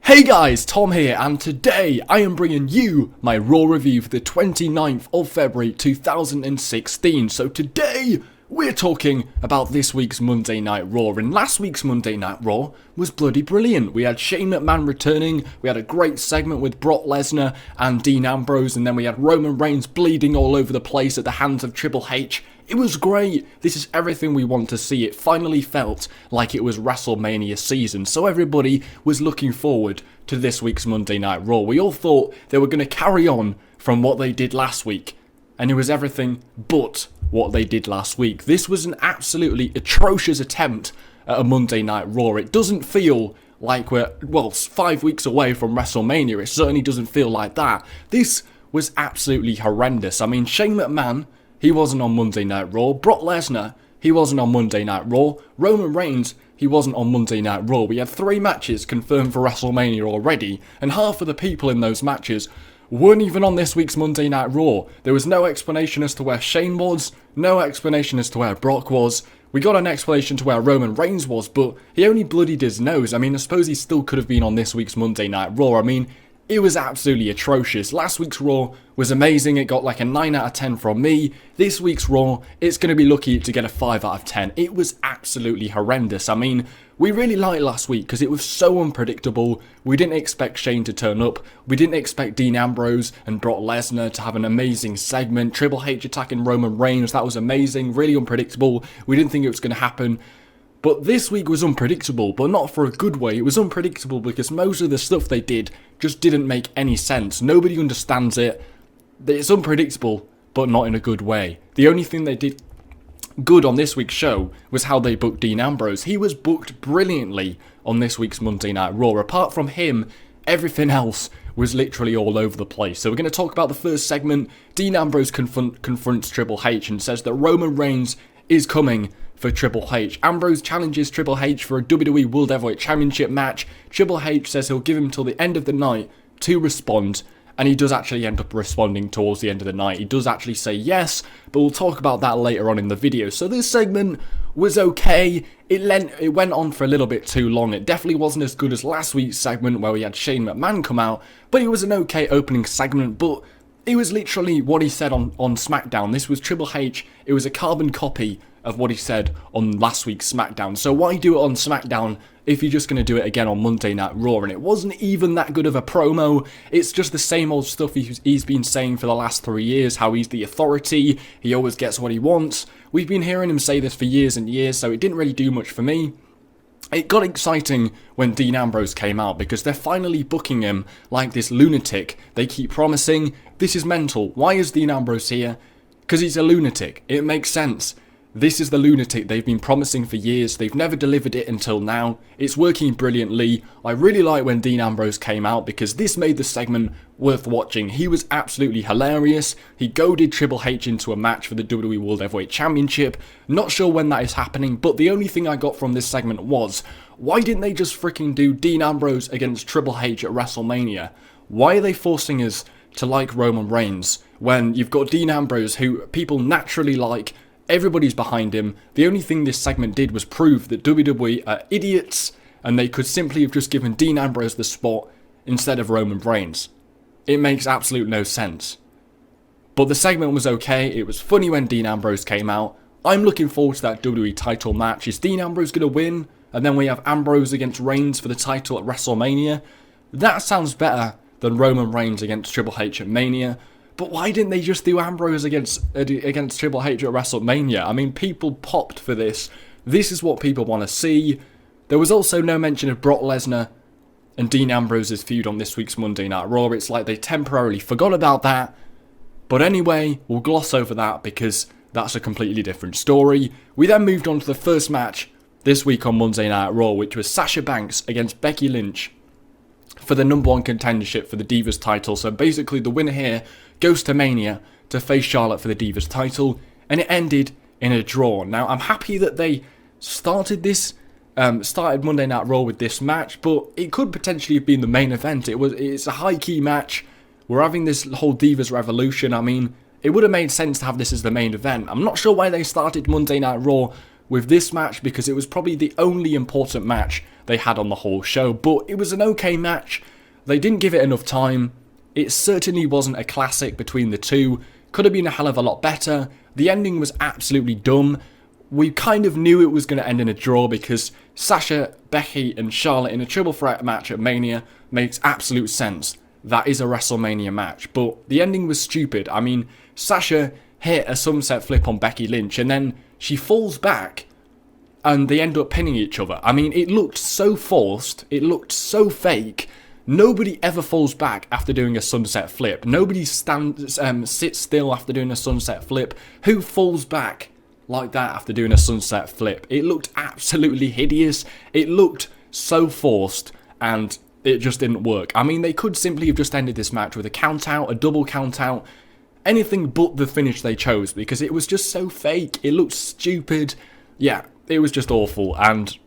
Hey guys, Tom here, and today I am bringing you my Raw review for the 29th of February 2016. So today we're talking about this week's Monday Night Raw, and last week's Monday Night Raw was bloody brilliant. We had Shane McMahon returning, we had a great segment with Brock Lesnar and Dean Ambrose, and then we had Roman Reigns bleeding all over the place at the hands of Triple H. It was great. This is everything we want to see. It finally felt like it was WrestleMania season, so everybody was looking forward to this week's Monday Night Raw. We all thought they were going to carry on from what they did last week, and it was everything but what they did last week. This was an absolutely atrocious attempt at a Monday Night Raw. It doesn't feel like we're, 5 weeks away from WrestleMania. It certainly doesn't feel like that. This was absolutely horrendous. I mean, Shane McMahon, he wasn't on Monday Night Raw. Brock Lesnar, he wasn't on Monday Night Raw. Roman Reigns, he wasn't on Monday Night Raw. We had 3 matches confirmed for WrestleMania already, and half of the people in those matches weren't even on this week's Monday Night Raw. There was no explanation as to where Shane was, no explanation as to where Brock was. We got an explanation to where Roman Reigns was, but he only bloodied his nose. I mean, I suppose he still could have been on this week's Monday Night Raw. I mean, it was absolutely atrocious. Last week's Raw was amazing. It got like a 9 out of 10 from me. This week's Raw, it's going to be lucky to get a 5 out of 10. It was absolutely horrendous. I mean, we really liked last week because it was so unpredictable. We didn't expect Shane to turn up. We didn't expect Dean Ambrose and Brock Lesnar to have an amazing segment. Triple H attacking Roman Reigns, that was amazing. Really unpredictable. We didn't think it was going to happen. But this week was unpredictable, but not for a good way. It was unpredictable because most of the stuff they did just didn't make any sense. Nobody understands it. It's unpredictable, but not in a good way. The only thing they did good on this week's show was how they booked Dean Ambrose. He was booked brilliantly on this week's Monday Night Raw. Apart from him, everything else was literally all over the place. So we're going to talk about the first segment. Dean Ambrose confronts Triple H and says that Roman Reigns is coming for Triple H. Ambrose challenges Triple H for a WWE World Heavyweight Championship match. Triple H says he'll give him till the end of the night to respond, and he does actually end up responding towards the end of the night. He does actually say yes, but we'll talk about that later on in the video. So this segment was okay. It went on for a little bit too long. It definitely wasn't as good as last week's segment where we had Shane McMahon come out, but it was an okay opening segment, but it was literally what he said on SmackDown. This was Triple H. It was a carbon copy of what he said on last week's SmackDown. So why do it on SmackDown if you're just going to do it again on Monday Night Raw? And it wasn't even that good of a promo. It's just the same old stuff he's been saying for the last 3 years, how he's the authority, he always gets what he wants. We've been hearing him say this for years and years, so it didn't really do much for me. It got exciting when Dean Ambrose came out because they're finally booking him like this lunatic. They keep promising, this is mental. Why is Dean Ambrose here? Because he's a lunatic. It makes sense. This is the lunatic they've been promising for years. They've never delivered it until now. It's working brilliantly. I really like when Dean Ambrose came out because this made the segment worth watching. He was absolutely hilarious. He goaded Triple H into a match for the WWE World Heavyweight Championship. Not sure when that is happening, but the only thing I got from this segment was, why didn't they just freaking do Dean Ambrose against Triple H at WrestleMania? Why are they forcing us to like Roman Reigns when you've got Dean Ambrose, who people naturally like? Everybody's behind him. The only thing this segment did was prove that WWE are idiots and they could simply have just given Dean Ambrose the spot instead of Roman Reigns. It makes absolute no sense. But the segment was okay. It was funny when Dean Ambrose came out. I'm looking forward to that WWE title match. Is Dean Ambrose going to win? And then we have Ambrose against Reigns for the title at WrestleMania. That sounds better than Roman Reigns against Triple H at Mania. But why didn't they just do Ambrose against Triple H at WrestleMania? I mean, people popped for this. This is what people want to see. There was also no mention of Brock Lesnar and Dean Ambrose's feud on this week's Monday Night Raw. It's like they temporarily forgot about that. But anyway, we'll gloss over that because that's a completely different story. We then moved on to the first match this week on Monday Night Raw, which was Sasha Banks against Becky Lynch for the #1 contendership for the Divas title. So basically the winner here goes to Mania to face Charlotte for the Divas title, and it ended in a draw. Now I'm happy that they started Monday Night Raw with this match, but it could potentially have been the main event. It's a high key match. We're having this whole Divas Revolution. I mean, it would have made sense to have this as the main event. I'm not sure why they started Monday Night Raw with this match because it was probably the only important match they had on the whole show. But it was an okay match. They didn't give it enough time. It certainly wasn't a classic between the two. Could have been a hell of a lot better. The ending was absolutely dumb. We kind of knew it was going to end in a draw because Sasha, Becky and Charlotte in a triple threat match at Mania makes absolute sense. That is a WrestleMania match, but the ending was stupid. I mean, Sasha hit a sunset flip on Becky Lynch and then she falls back and they end up pinning each other. I mean, it looked so forced, it looked so fake. Nobody ever falls back after doing a sunset flip. Nobody sits still after doing a sunset flip. Who falls back like that after doing a sunset flip? It looked absolutely hideous. It looked so forced and it just didn't work. I mean, they could simply have just ended this match with a count out, a double count out, anything but the finish they chose because it was just so fake. It looked stupid. Yeah, it was just awful, and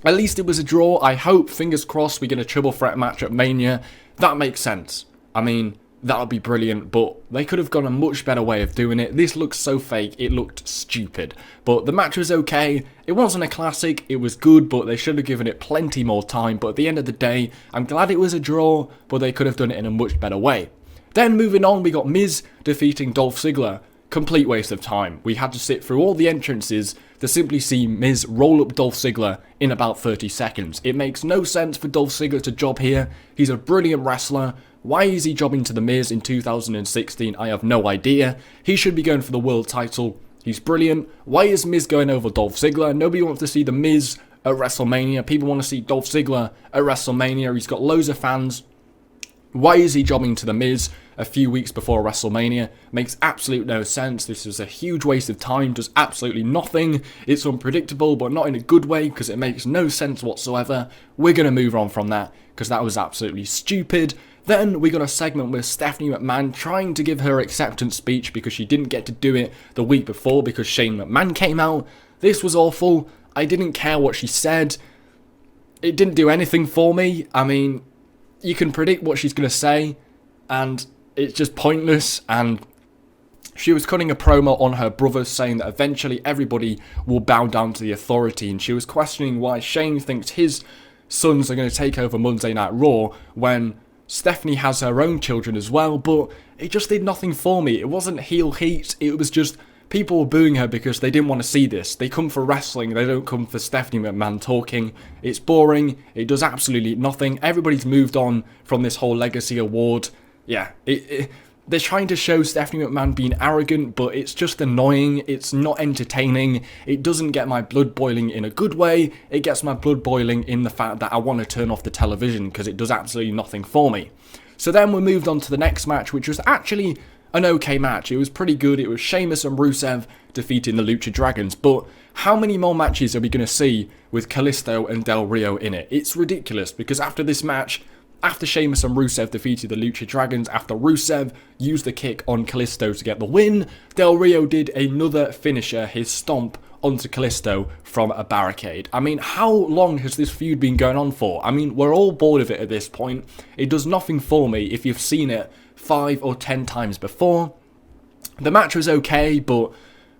at least it was a draw. I hope, fingers crossed, we get a triple threat match at Mania. That makes sense. I mean, that would be brilliant, but they could have gone a much better way of doing it. This looks so fake, it looked stupid. But the match was okay. It wasn't a classic, it was good, but they should have given it plenty more time. But at the end of the day, I'm glad it was a draw, but they could have done it in a much better way. Then moving on, we got Miz defeating Dolph Ziggler. Complete waste of time. We had to sit through all the entrances to simply see Miz roll up Dolph Ziggler in about 30 seconds. It makes no sense for Dolph Ziggler to job here. He's a brilliant wrestler. Why is he jobbing to The Miz in 2016? I have no idea. He should be going for the world title. He's brilliant. Why is Miz going over Dolph Ziggler? Nobody wants to see The Miz at WrestleMania. People want to see Dolph Ziggler at WrestleMania. He's got loads of fans. Why is he jobbing to The Miz a few weeks before WrestleMania? Makes absolute no sense. This is a huge waste of time, does absolutely nothing. It's unpredictable, but not in a good way, because it makes no sense whatsoever. We're going to move on from that, because that was absolutely stupid. Then we got a segment with Stephanie McMahon trying to give her acceptance speech, because she didn't get to do it the week before, because Shane McMahon came out. This was awful. I didn't care what she said. It didn't do anything for me. I mean, you can predict what she's going to say, and it's just pointless. And she was cutting a promo on her brother saying that eventually everybody will bow down to the authority, and she was questioning why Shane thinks his sons are going to take over Monday Night Raw when Stephanie has her own children as well. But it just did nothing for me. It wasn't heel heat, it was just people were booing her because they didn't want to see this. They come for wrestling, they don't come for Stephanie McMahon talking. It's boring, it does absolutely nothing. Everybody's moved on from this whole legacy award. Yeah, they're trying to show Stephanie McMahon being arrogant, but it's just annoying. It's not entertaining. It doesn't get my blood boiling in a good way. It gets my blood boiling in the fact that I want to turn off the television because it does absolutely nothing for me. So then we moved on to the next match, which was actually an okay match. It was pretty good. It was Sheamus and Rusev defeating the Lucha Dragons. But how many more matches are we going to see with Kalisto and Del Rio in it? It's ridiculous, because after this match, after Sheamus and Rusev defeated the Lucha Dragons, after Rusev used the kick on Kalisto to get the win, Del Rio did another finisher, his stomp onto Kalisto from a barricade. I mean, how long has this feud been going on for? I mean, we're all bored of it at this point. It does nothing for me if you've seen it 5 or 10 times before. The match was okay, but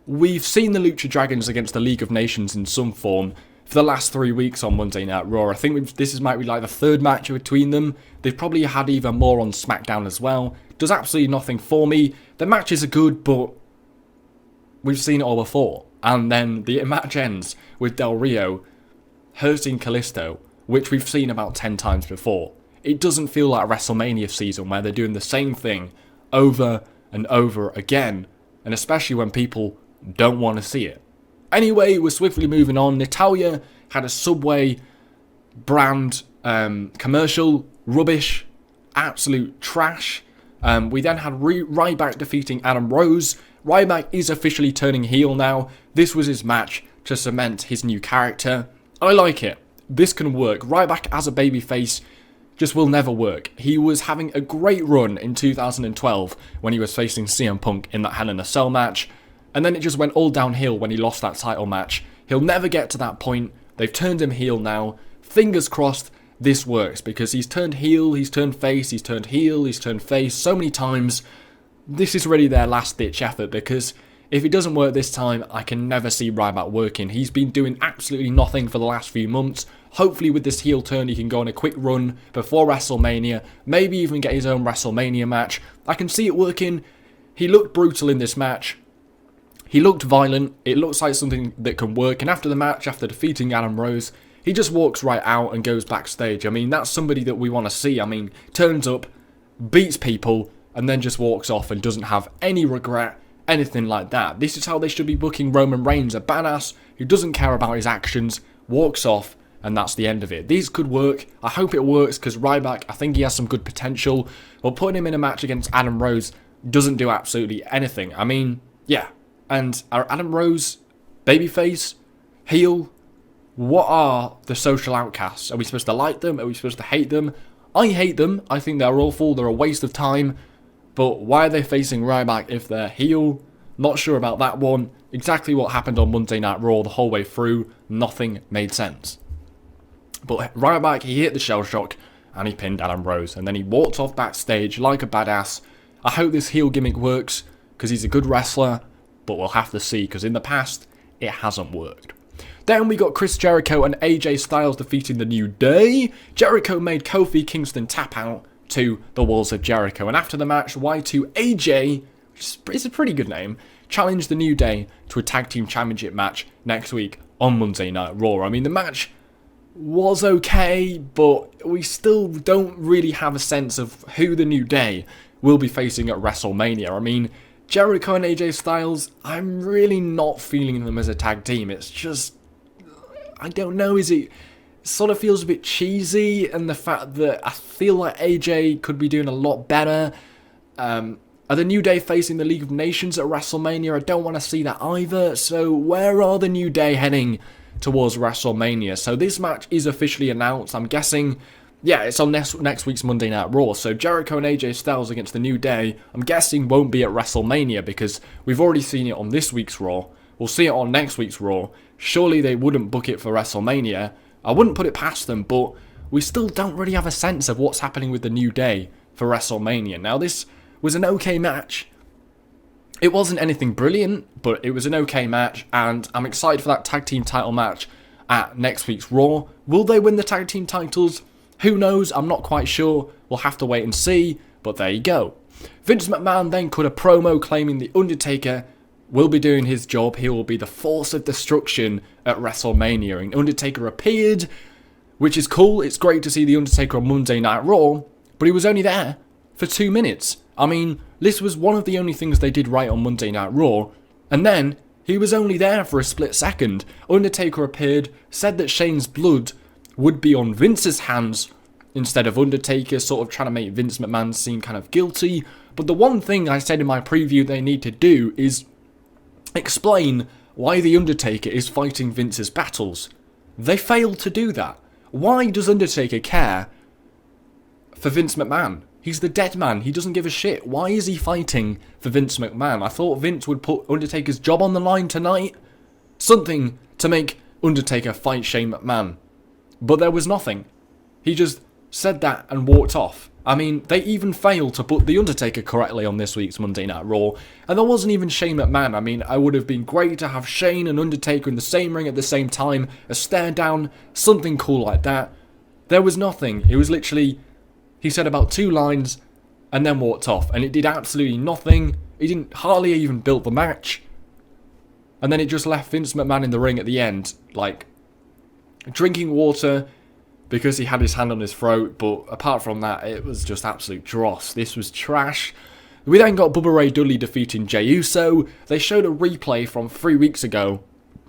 we've seen the Lucha Dragons against the League of Nations in some form for the last 3 weeks on Monday Night Raw. I think this might be like the third match between them. They've probably had even more on SmackDown as well. Does absolutely nothing for me. The matches are good, but we've seen it all before. And then the match ends with Del Rio hurting Kalisto, which we've seen about 10 times before. It doesn't feel like WrestleMania season where they're doing the same thing over and over again, and especially when people don't want to see it. Anyway, we're swiftly moving on. Natalya had a Subway brand commercial. Rubbish. Absolute trash. We then had Ryback defeating Adam Rose. Ryback is officially turning heel now. This was his match to cement his new character. I like it. This can work. Ryback as a babyface just will never work. He was having a great run in 2012 when he was facing CM Punk in that Hell in a Cell match, and then it just went all downhill when he lost that title match. He'll never get to that point. They've turned him heel now. Fingers crossed this works, because he's turned heel, he's turned face, he's turned heel, he's turned face so many times. This is really their last ditch effort, because if it doesn't work this time, I can never see Ryback working. He's been doing absolutely nothing for the last few months. Hopefully with this heel turn he can go on a quick run before WrestleMania, maybe even get his own WrestleMania match. I can see it working. He looked brutal in this match. He looked violent. It looks like something that can work. And after the match, after defeating Adam Rose, he just walks right out and goes backstage. I mean, that's somebody that we want to see. I mean, turns up, beats people, and then just walks off and doesn't have any regret, anything like that. This is how they should be booking Roman Reigns, a badass who doesn't care about his actions, walks off, and that's the end of it. These could work. I hope it works, because Ryback, I think he has some good potential. But putting him in a match against Adam Rose doesn't do absolutely anything. I mean, yeah. And are Adam Rose babyface, heel? What are the social outcasts? Are we supposed to like them? Are we supposed to hate them? I hate them. I think they're awful. They're a waste of time. But why are they facing Ryback if they're heel? Not sure about that one. Exactly what happened on Monday Night Raw the whole way through. Nothing made sense. But Ryback, he hit the shell shock and he pinned Adam Rose. And then he walked off backstage like a badass. I hope this heel gimmick works because he's a good wrestler. But we'll have to see because in the past, it hasn't worked. Then we got Chris Jericho and AJ Styles defeating the New Day. Jericho made Kofi Kingston tap out to the Walls of Jericho. And after the match, Y2AJ, which is a pretty good name, challenged the New Day to a tag team championship match next week on Monday Night Raw. I mean, the match was okay, but we still don't really have a sense of who the New Day will be facing at WrestleMania. I mean, Jericho and AJ Styles, I'm really not feeling them as a tag team. It's just, I don't know, it sort of feels a bit cheesy, and the fact that I feel like AJ could be doing a lot better. Are the New Day facing the League of Nations at WrestleMania? I don't want to see that either. So where are the New Day heading towards WrestleMania? So this match is officially announced. I'm guessing, yeah, it's on next week's Monday Night Raw. So Jericho and AJ Styles against the New Day, I'm guessing won't be at WrestleMania because we've already seen it on this week's Raw. We'll see it on next week's Raw. Surely they wouldn't book it for WrestleMania. I wouldn't put it past them, but we still don't really have a sense of what's happening with the New Day for WrestleMania. Now, this was an okay match. It wasn't anything brilliant, but it was an okay match, and I'm excited for that tag team title match at next week's Raw. Will they win the tag team titles? Who knows? I'm not quite sure. We'll have to wait and see, but there you go. Vince McMahon then cut a promo claiming The Undertaker will be doing his job. He will be the force of destruction at WrestleMania. And Undertaker appeared, which is cool. It's great to see The Undertaker on Monday Night Raw, but he was only there for 2 minutes. I mean, this was one of the only things they did right on Monday Night Raw, and then he was only there for a split second. Undertaker appeared, said that Shane's blood would be on Vince's hands instead of Undertaker, sort of trying to make Vince McMahon seem kind of guilty. But the one thing I said in my preview they need to do is explain why The Undertaker is fighting Vince's battles. They failed to do that. Why does Undertaker care for Vince McMahon? He's the dead man. He doesn't give a shit. Why is he fighting for Vince McMahon? I thought Vince would put Undertaker's job on the line tonight. Something to make Undertaker fight Shane McMahon. But there was nothing. He just said that and walked off. I mean, they even failed to put The Undertaker correctly on this week's Monday Night Raw. And there wasn't even Shane McMahon. I mean, it would have been great to have Shane and Undertaker in the same ring at the same time. A stare down, something cool like that. There was nothing. It was literally, he said about 2 lines and then walked off. And it did absolutely nothing. He didn't hardly even build the match. And then it just left Vince McMahon in the ring at the end, like, drinking water because he had his hand on his throat, but apart from that, it was just absolute dross. This was trash. We then got Bubba Ray Dudley defeating Jey Uso. They showed a replay from 3 weeks ago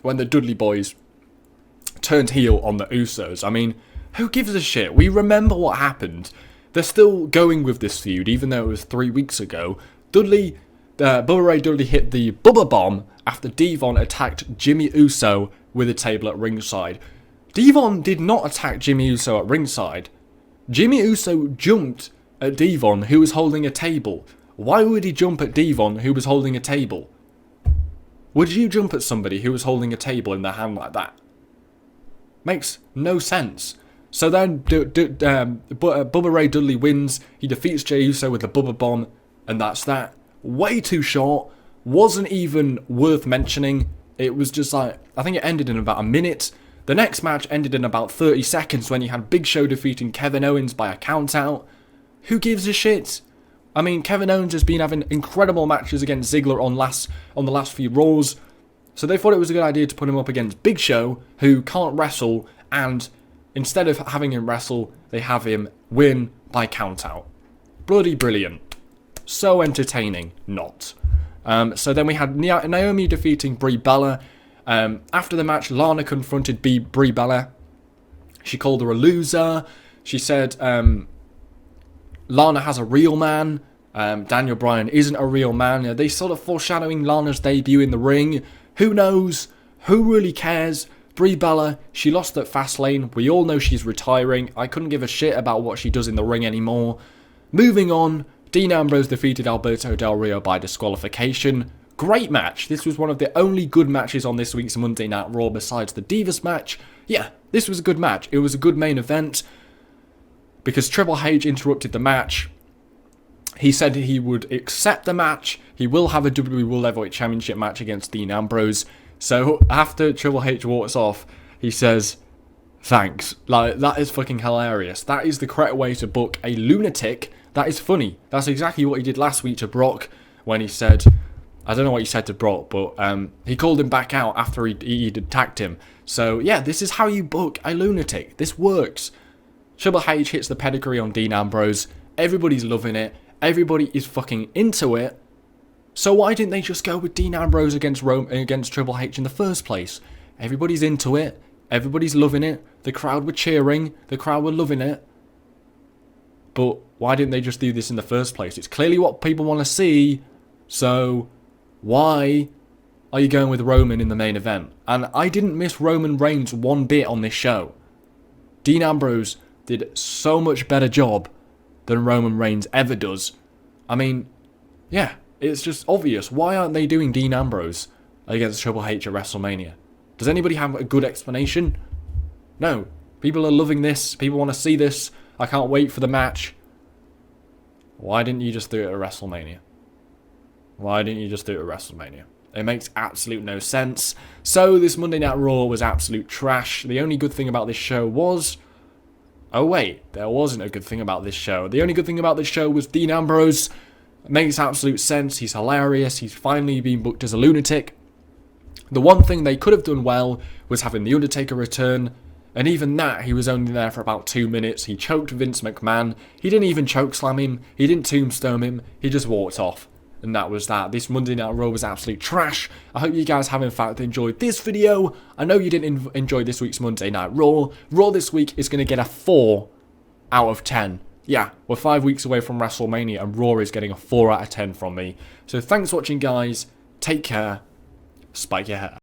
when the Dudley boys turned heel on the Usos. I mean, who gives a shit? We remember what happened. They're still going with this feud, even though it was 3 weeks ago. Bubba Ray Dudley hit the Bubba Bomb after Devon attacked Jimmy Uso with a table at ringside. Devon did not attack Jimmy Uso at ringside. Jimmy Uso jumped at Devon, who was holding a table. Why would he jump at Devon, who was holding a table? Would you jump at somebody who was holding a table in their hand like that? Makes no sense. So then Bubba Ray Dudley wins. He defeats Jey Uso with the Bubba Bomb, and that's that. Way too short. Wasn't even worth mentioning. It was just like, I think it ended in about a minute. The next match ended in about 30 seconds when you had Big Show defeating Kevin Owens by a countout. Who gives a shit? I mean, Kevin Owens has been having incredible matches against Ziggler on the last few Raws, so they thought it was a good idea to put him up against Big Show, who can't wrestle, and instead of having him wrestle, they have him win by countout. Bloody brilliant. So entertaining, not. So then we had Naomi defeating Brie Bella. After the match, Lana confronted Brie Bella. She called her a loser. She said Lana has a real man. Daniel Bryan isn't a real man. They sort of foreshadowing Lana's debut in the ring. Who knows? Who really cares? Brie Bella, she lost at Fastlane. We all know she's retiring. I couldn't give a shit about what she does in the ring anymore. Moving on, Dean Ambrose defeated Alberto Del Rio by disqualification. Great match. This was one of the only good matches on this week's Monday Night Raw besides the Divas match. Yeah, this was a good match. It was a good main event because Triple H interrupted the match. He said he would accept the match. He will have a WWE World Heavyweight Championship match against Dean Ambrose. So after Triple H walks off, he says, thanks. Like, that is fucking hilarious. That is the correct way to book a lunatic. That is funny. That's exactly what he did last week to Brock when he said, I don't know what he said to Brock, but he called him back out after he'd attacked him. So yeah, this is how you book a lunatic. This works. Triple H hits the pedigree on Dean Ambrose. Everybody's loving it. Everybody is fucking into it. So why didn't they just go with Dean Ambrose against Triple H in the first place? Everybody's into it. Everybody's loving it. The crowd were cheering. The crowd were loving it. But why didn't they just do this in the first place? It's clearly what people want to see. So why are you going with Roman in the main event? And I didn't miss Roman Reigns one bit on this show. Dean Ambrose did so much better job than Roman Reigns ever does. I mean, yeah, it's just obvious. Why aren't they doing Dean Ambrose against Triple H at WrestleMania? Does anybody have a good explanation? No. People are loving this. People want to see this. I can't wait for the match. Why didn't you just do it at WrestleMania? Why didn't you just do it at WrestleMania? It makes absolute no sense. So this Monday Night Raw was absolute trash. The only good thing about this show was... Oh wait, there wasn't a good thing about this show. The only good thing about this show was Dean Ambrose. It makes absolute sense. He's hilarious. He's finally been booked as a lunatic. The one thing they could have done well was having The Undertaker return. And even that, he was only there for about 2 minutes. He choked Vince McMahon. He didn't even chokeslam him. He didn't tombstone him. He just walked off. And that was that. This Monday Night Raw was absolute trash. I hope you guys have in fact enjoyed this video. I know you didn't enjoy this week's Monday Night Raw. Raw this week is going to get a 4 out of 10. Yeah, we're 5 weeks away from WrestleMania and Raw is getting a 4 out of 10 from me. So thanks for watching, guys. Take care. Spike your hair.